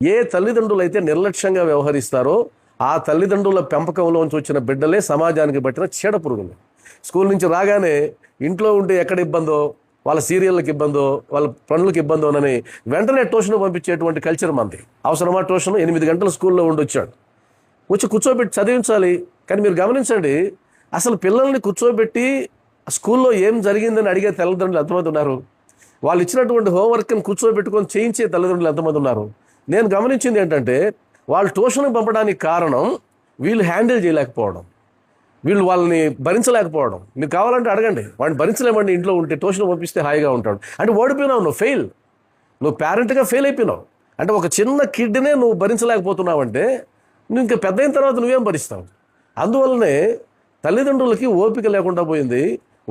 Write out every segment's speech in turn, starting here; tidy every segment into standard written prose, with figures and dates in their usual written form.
ఏ తల్లిదండ్రులు అయితే నిర్లక్ష్యంగా వ్యవహరిస్తారో ఆ తల్లిదండ్రుల పెంపకంలోంచి వచ్చిన బిడ్డలే సమాజానికి పట్టిన చీడ పురుగులు. స్కూల్ నుంచి రాగానే ఇంట్లో ఉంటే ఎక్కడ ఇబ్బందో, వాళ్ళ సీరియళ్ళకి ఇబ్బందో, వాళ్ళ పనులకు ఇబ్బందోనని వెంటనే ట్యూషన్ పంపించేటువంటి కల్చర్ మనది. అవసరమా ట్యూషన్? 8 గంటలు స్కూల్లో ఉండొచ్చాడు, వచ్చి కూర్చోబెట్టి చదివించాలి. కానీ మీరు గమనించండి, అసలు పిల్లల్ని కూర్చోబెట్టి స్కూల్లో ఏం జరిగిందని అడిగే తల్లిదండ్రులు ఎంతమంది ఉన్నారు? వాళ్ళు ఇచ్చినటువంటి హోంవర్క్ని కూర్చోబెట్టుకొని చేయించే తల్లిదండ్రులు ఎంతమంది ఉన్నారు? నేను గమనించింది ఏంటంటే, వాళ్ళు ట్యూషన్కి పంపడానికి కారణం వీళ్ళు హ్యాండిల్ చేయలేకపోవడం, వీళ్ళు వాళ్ళని భరించలేకపోవడం. మీరు కావాలంటే అడగండి, వాడిని భరించలేమండి, ఇంట్లో ఉంటే ట్యూషన్ పంపిస్తే హాయిగా ఉంటాడు అంటే ఓడిపోయినావు, నువ్వు ఫెయిల్, నువ్వు పేరెంట్గా ఫెయిల్ అయిపోయినావు. అంటే ఒక చిన్న కిడ్నే నువ్వు భరించలేకపోతున్నావు అంటే నువ్వు ఇంకా పెద్ద అయిన తర్వాత నువ్వేం భరిస్తావు? అందువల్లనే తల్లిదండ్రులకి ఓపిక లేకుండా పోయింది,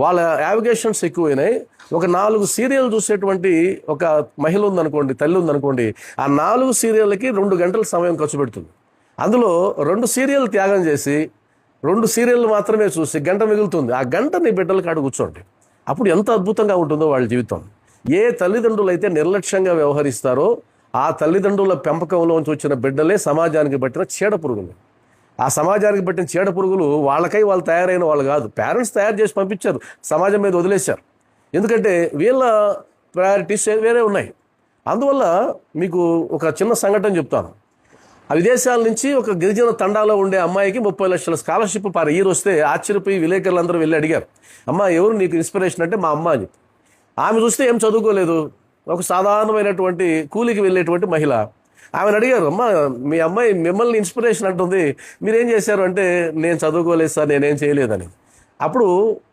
వాళ్ళ యావిగేషన్స్ ఎక్కువైనాయి. ఒక 4 సీరియల్ చూసేటువంటి ఒక మహిళ ఉందనుకోండి, తల్లి ఉందనుకోండి, ఆ 4 సీరియళ్ళకి 2 గంటల సమయం ఖర్చు పెడుతుంది. అందులో 2 సీరియల్ త్యాగం చేసి 2 సీరియల్ మాత్రమే చూసి గంట మిగులుతుంది. ఆ గంట నీ బిడ్డల కాడ కూర్చోండి, అప్పుడు ఎంత అద్భుతంగా ఉంటుందో వాళ్ళ జీవితం. ఏ తల్లిదండ్రులు అయితే నిర్లక్ష్యంగా వ్యవహరిస్తారో ఆ తల్లిదండ్రుల పెంపకంలోంచి వచ్చిన బిడ్డలే సమాజానికి పట్టిన చీడ పురుగులు. ఆ సమాజానికి పట్టిన చీడ పురుగులు వాళ్ళకై వాళ్ళు తయారైన వాళ్ళు కాదు, పేరెంట్స్ తయారు చేసి పంపించారు, సమాజం మీద వదిలేశారు. ఎందుకంటే వీళ్ళ ప్రయారిటీస్ వేరే ఉన్నాయి. అందువల్ల మీకు ఒక చిన్న సంఘటన చెప్తాను. ఆ విదేశాల నుంచి ఒక గిరిజన తండాలో ఉండే అమ్మాయికి 30 లక్షల స్కాలర్షిప్ పర్ ఇయర్ వస్తే ఆశ్చర్యపోయి విలేకరులందరూ వెళ్ళి అడిగారు, అమ్మ ఎవరు నీకు ఇన్స్పిరేషన్ అంటే మా అమ్మ అని. ఆమె చూస్తే ఏం చదువుకోలేదు, ఒక సాధారణమైనటువంటి కూలికి వెళ్ళేటువంటి మహిళ. ఆమెను అడిగారు, అమ్మ మీ అమ్మాయి మిమ్మల్ని ఇన్స్పిరేషన్ అంటుంది, మీరేం చేశారు అంటే నేను చదువుకోలేదు సార్, నేనేం చేయలేదని. అప్పుడు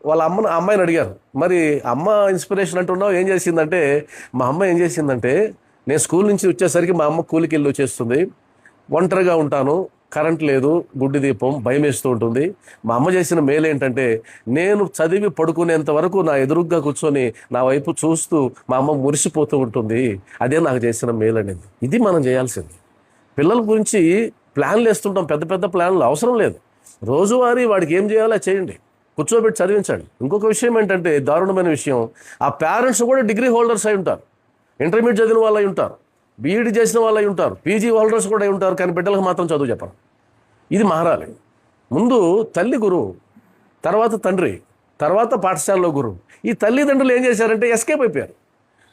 వాళ్ళ అమ్మాయిని అడిగారు, మరి అమ్మ ఇన్స్పిరేషన్ అంటున్నావు, ఏం చేసిందంటే మా అమ్మ ఏం చేసిందంటే, నేను స్కూల్ నుంచి వచ్చేసరికి మా అమ్మ కూలికి వెళ్ళి వచ్చేస్తుంది, ఒంటరిగా ఉంటాను, కరెంట్ లేదు, గుడ్డి దీపం, భయం వేస్తూ ఉంటుంది. మా అమ్మ చేసిన మేలు ఏంటంటే నేను చదివి పడుకునేంత వరకు నా ఎదురుగ్గా కూర్చొని నా వైపు చూస్తూ మా అమ్మ మురిసిపోతూ ఉంటుంది, అదే నాకు చేసిన మేలు అనేది. ఇది మనం చేయాల్సింది. పిల్లల గురించి ప్లాన్లు వేస్తుంటాం, పెద్ద పెద్ద ప్లాన్లు అవసరం లేదు. రోజువారీ వాడికి ఏం చేయాలో చేయండి, కూర్చోబెట్టి చదివించండి. ఇంకొక విషయం ఏంటంటే, దారుణమైన విషయం, ఆ పేరెంట్స్ కూడా డిగ్రీ హోల్డర్స్ అయి ఉంటారు, ఇంటర్మీడియట్ చదివిన వాళ్ళు అయి ఉంటారు, బీఈడీ చేసిన వాళ్ళు అయి ఉంటారు, పీజీ హోల్డర్స్ కూడా అయి ఉంటారు. కానీ బిడ్డలకు మాత్రం చదువు చెప్పరు. ఇది మారాలి. ముందు తల్లి గురువు, తర్వాత తండ్రి, తర్వాత పాఠశాలలో గురువు. ఈ తల్లిదండ్రులు ఏం చేశారంటే ఎస్కేప్ అయిపోయారు.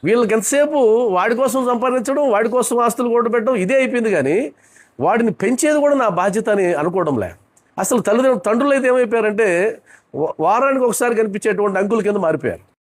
వీళ్ళకి ఎంతసేపు వాడి కోసం సంపాదించడం, వాడి కోసం ఆస్తులు కూడబెట్టడం, ఇదే అయిపోయింది. కానీ వాడిని పెంచేది కూడా నా బాధ్యత అని అనుకోవడంలే. అసలు తండ్రులు అయితే ఏమైపోయారంటే వారానికి ఒకసారి కనిపించేటువంటి అంకుల కింద మారిపోయారు.